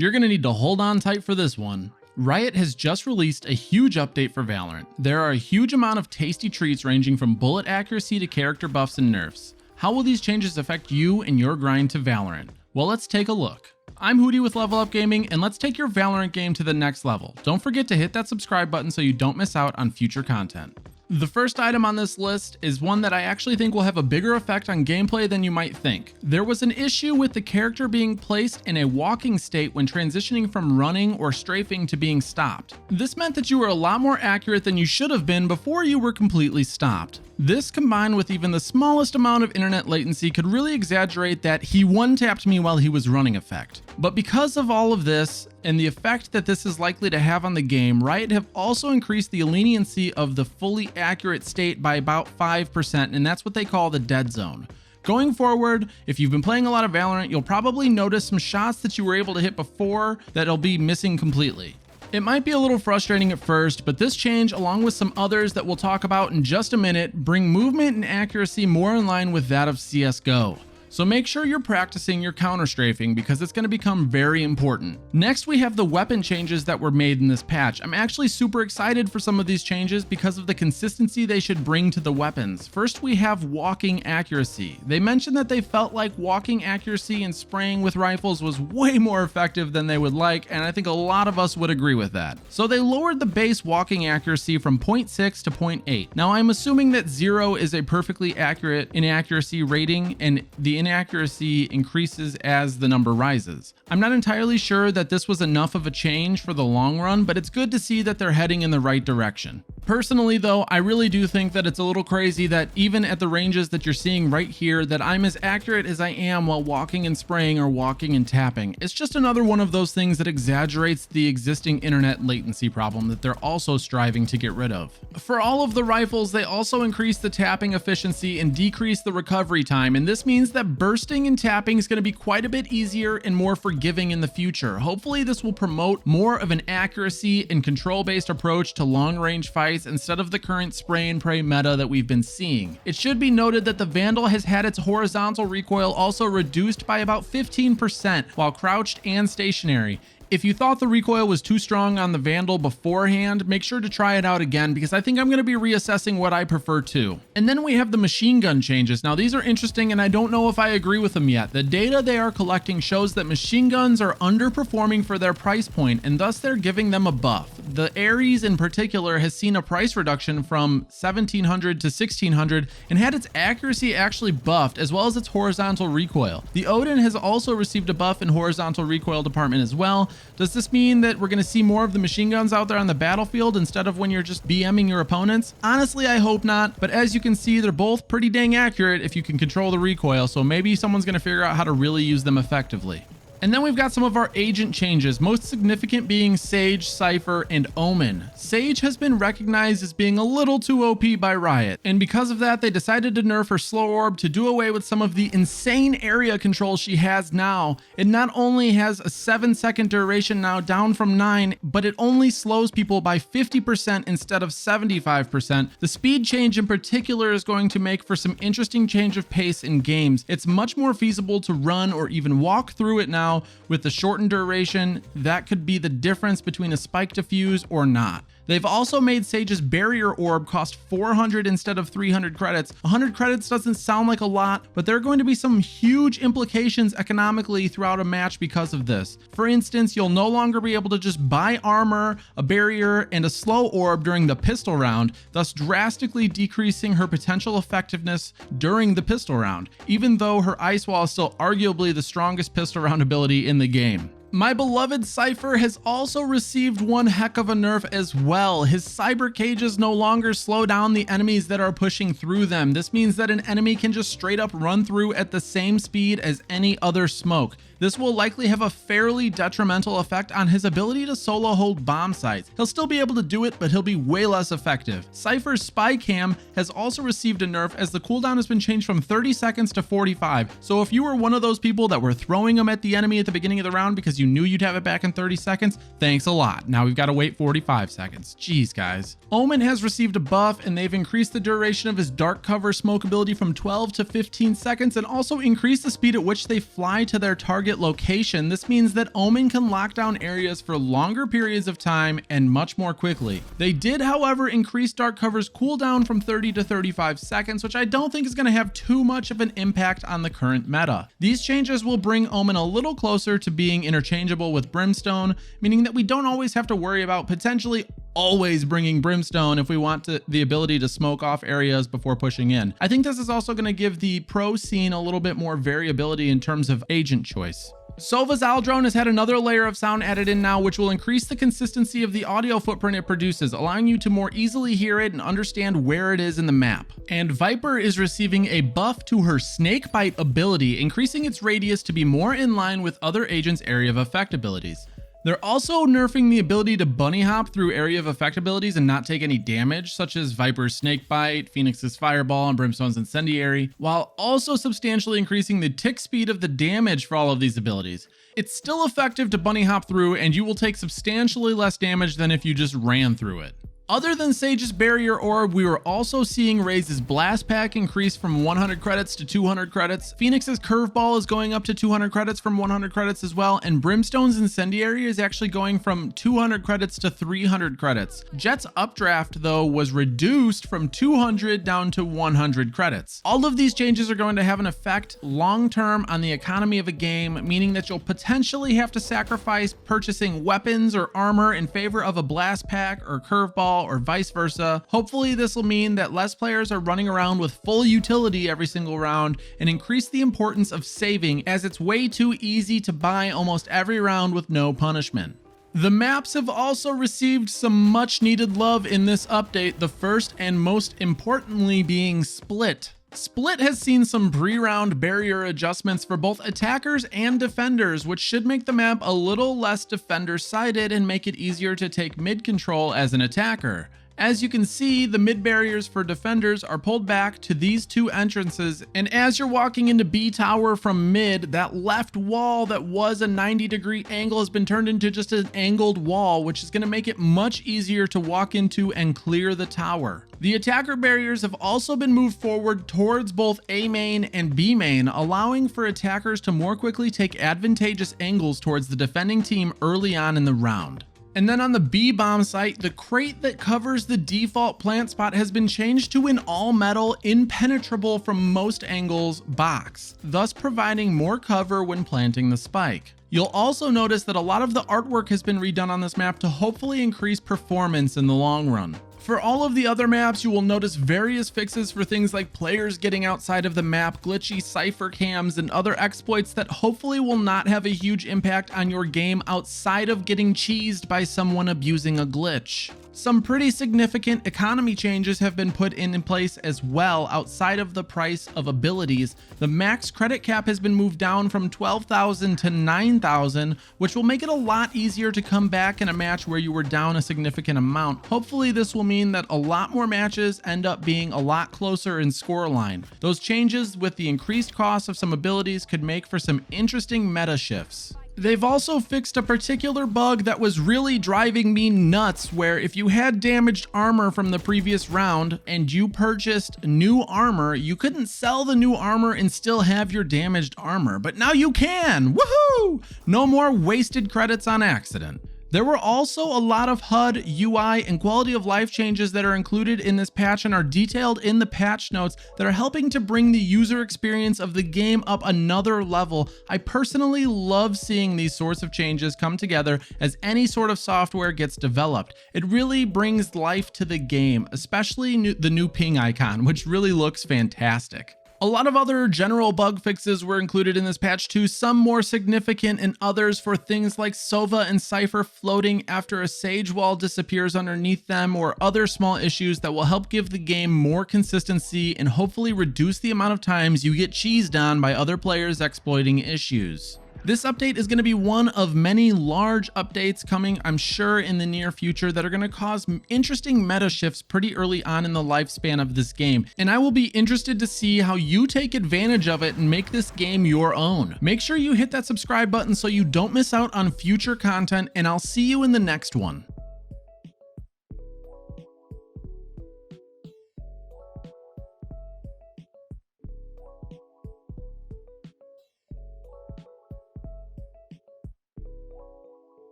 You're gonna need to hold on tight for this one. Riot has just released a huge update for Valorant. There are a huge amount of tasty treats ranging from bullet accuracy to character buffs and nerfs. How will these changes affect you and your grind to Valorant? Well, let's take a look. I'm Hootie with Level Up Gaming, and let's take your Valorant game to the next level. Don't forget to hit that subscribe button so you don't miss out on future content. The first item on this list is one that I actually think will have a bigger effect on gameplay than you might think. There was an issue with the character being placed in a walking state when transitioning from running or strafing to being stopped. This meant that you were a lot more accurate than you should have been before you were completely stopped. This, combined with even the smallest amount of internet latency, could really exaggerate that "he one-tapped me while he was running" effect. But because of all of this, and the effect that this is likely to have on the game, Riot have also increased the leniency of the fully accurate state by about 5%, and that's what they call the dead zone. Going forward, if you've been playing a lot of Valorant, you'll probably notice some shots that you were able to hit before that'll be missing completely. It might be a little frustrating at first, but this change, along with some others that we'll talk about in just a minute, bring movement and accuracy more in line with that of CSGO. So make sure you're practicing your counter strafing because it's going to become very important. Next, we have the weapon changes that were made in this patch. I'm actually super excited for some of these changes because of the consistency they should bring to the weapons. First, we have walking accuracy. They mentioned that they felt like walking accuracy and spraying with rifles was way more effective than they would like, and I think a lot of us would agree with that. So they lowered the base walking accuracy from 0.6 to 0.8. Now, I'm assuming that 0 is a perfectly accurate inaccuracy rating, and the inaccuracy increases as the number rises. I'm not entirely sure that this was enough of a change for the long run, but it's good to see that they're heading in the right direction. Personally though, I really do think that it's a little crazy that even at the ranges that you're seeing right here, that I'm as accurate as I am while walking and spraying or walking and tapping. It's just another one of those things that exaggerates the existing internet latency problem that they're also striving to get rid of. For all of the rifles, they also increased the tapping efficiency and decreased the recovery time, and this means that bursting and tapping is going to be quite a bit easier and more forgiving in the future. Hopefully this will promote more of an accuracy and control-based approach to long-range fights instead of the current spray and pray meta that we've been seeing. It should be noted that the Vandal has had its horizontal recoil also reduced by about 15% while crouched and stationary. If you thought the recoil was too strong on the Vandal beforehand, make sure to try it out again because I think I'm going to be reassessing what I prefer too. And then we have the machine gun changes. Now these are interesting and I don't know if I agree with them yet. The data they are collecting shows that machine guns are underperforming for their price point and thus they're giving them a buff. The Ares in particular has seen a price reduction from 1700 to 1600 and had its accuracy actually buffed as well as its horizontal recoil. The Odin has also received a buff in horizontal recoil department as well. Does this mean that we're going to see more of the machine guns out there on the battlefield instead of when you're just BMing your opponents? Honestly, I hope not, but as you can see, they're both pretty dang accurate if you can control the recoil, so maybe someone's going to figure out how to really use them effectively. And then we've got some of our agent changes, most significant being Sage, Cypher, and Omen. Sage has been recognized as being a little too OP by Riot, and because of that, they decided to nerf her slow orb to do away with some of the insane area control she has now. It not only has a 7-second duration now down from 9, but it only slows people by 50% instead of 75%. The speed change in particular is going to make for some interesting change of pace in games. It's much more feasible to run or even walk through it now. With the shortened duration, that could be the difference between a spike defuse or not. They've also made Sage's barrier orb cost 400 instead of 300 credits. 100 credits doesn't sound like a lot, but there are going to be some huge implications economically throughout a match because of this. For instance, you'll no longer be able to just buy armor, a barrier, and a slow orb during the pistol round, thus drastically decreasing her potential effectiveness during the pistol round, even though her ice wall is still arguably the strongest pistol round ability in the game. My beloved Cypher has also received one heck of a nerf as well. His cyber cages no longer slow down the enemies that are pushing through them. This means that an enemy can just straight up run through at the same speed as any other smoke. This will likely have a fairly detrimental effect on his ability to solo hold bomb sites. He'll still be able to do it, but he'll be way less effective. Cypher's spy cam has also received a nerf as the cooldown has been changed from 30 seconds to 45. So if you were one of those people that were throwing them at the enemy at the beginning of the round because you knew you'd have it back in 30 seconds? Thanks a lot. Now we've got to wait 45 seconds. Jeez, guys. Omen has received a buff, and they've increased the duration of his dark cover smoke ability from 12 to 15 seconds and also increased the speed at which they fly to their target location. This means that Omen can lock down areas for longer periods of time and much more quickly. They did, however, increase dark cover's cooldown from 30 to 35 seconds, which I don't think is going to have too much of an impact on the current meta. These changes will bring Omen a little closer to being interchangeable with Brimstone, meaning that we don't always have to worry about potentially always bringing Brimstone if we want the ability to smoke off areas before pushing in. I think this is also going to give the pro scene a little bit more variability in terms of agent choice. Sova's Aldrone has had another layer of sound added in now, which will increase the consistency of the audio footprint it produces, allowing you to more easily hear it and understand where it is in the map. And Viper is receiving a buff to her Snakebite ability, increasing its radius to be more in line with other agents' area of effect abilities. They're also nerfing the ability to bunny hop through area of effect abilities and not take any damage, such as Viper's Snakebite, Phoenix's Fireball, and Brimstone's Incendiary, while also substantially increasing the tick speed of the damage for all of these abilities. It's still effective to bunny hop through, and you will take substantially less damage than if you just ran through it. Other than Sage's Barrier Orb, we were also seeing Raze's Blast Pack increase from 100 credits to 200 credits. Phoenix's Curveball is going up to 200 credits from 100 credits as well, and Brimstone's Incendiary is actually going from 200 credits to 300 credits. Jet's Updraft, though, was reduced from 200 down to 100 credits. All of these changes are going to have an effect long-term on the economy of a game, meaning that you'll potentially have to sacrifice purchasing weapons or armor in favor of a Blast Pack or Curveball, or vice versa. Hopefully this will mean that less players are running around with full utility every single round and increase the importance of saving, as it's way too easy to buy almost every round with no punishment. The maps have also received some much needed love in this update, the first and most importantly being Split. Split has seen some pre-round barrier adjustments for both attackers and defenders, which should make the map a little less defender-sided and make it easier to take mid control as an attacker. As you can see, the mid barriers for defenders are pulled back to these two entrances, and as you're walking into B tower from mid, that left wall that was a 90-degree angle has been turned into just an angled wall, which is going to make it much easier to walk into and clear the tower. The attacker barriers have also been moved forward towards both A main and B main, allowing for attackers to more quickly take advantageous angles towards the defending team early on in the round. And then on the B bomb site, the crate that covers the default plant spot has been changed to an all metal, impenetrable from most angles box, thus providing more cover when planting the spike. You'll also notice that a lot of the artwork has been redone on this map to hopefully increase performance in the long run. For all of the other maps, you will notice various fixes for things like players getting outside of the map, glitchy cipher cams, and other exploits that hopefully will not have a huge impact on your game outside of getting cheesed by someone abusing a glitch. Some pretty significant economy changes have been put in place as well outside of the price of abilities. The max credit cap has been moved down from 12,000 to 9,000, which will make it a lot easier to come back in a match where you were down a significant amount. Hopefully this will mean that a lot more matches end up being a lot closer in scoreline. Those changes with the increased cost of some abilities could make for some interesting meta shifts. They've also fixed a particular bug that was really driving me nuts, where if you had damaged armor from the previous round and you purchased new armor, you couldn't sell the new armor and still have your damaged armor, but now you can! Woohoo! No more wasted credits on accident. There were also a lot of HUD, UI, and quality of life changes that are included in this patch and are detailed in the patch notes that are helping to bring the user experience of the game up another level. I personally love seeing these sorts of changes come together as any sort of software gets developed. It really brings life to the game, especially the new ping icon, which really looks fantastic. A lot of other general bug fixes were included in this patch too, some more significant and others for things like Sova and Cypher floating after a Sage wall disappears underneath them, or other small issues that will help give the game more consistency and hopefully reduce the amount of times you get cheesed on by other players exploiting issues. This update is going to be one of many large updates coming, I'm sure, in the near future that are going to cause interesting meta shifts pretty early on in the lifespan of this game, and I will be interested to see how you take advantage of it and make this game your own. Make sure you hit that subscribe button so you don't miss out on future content, and I'll see you in the next one.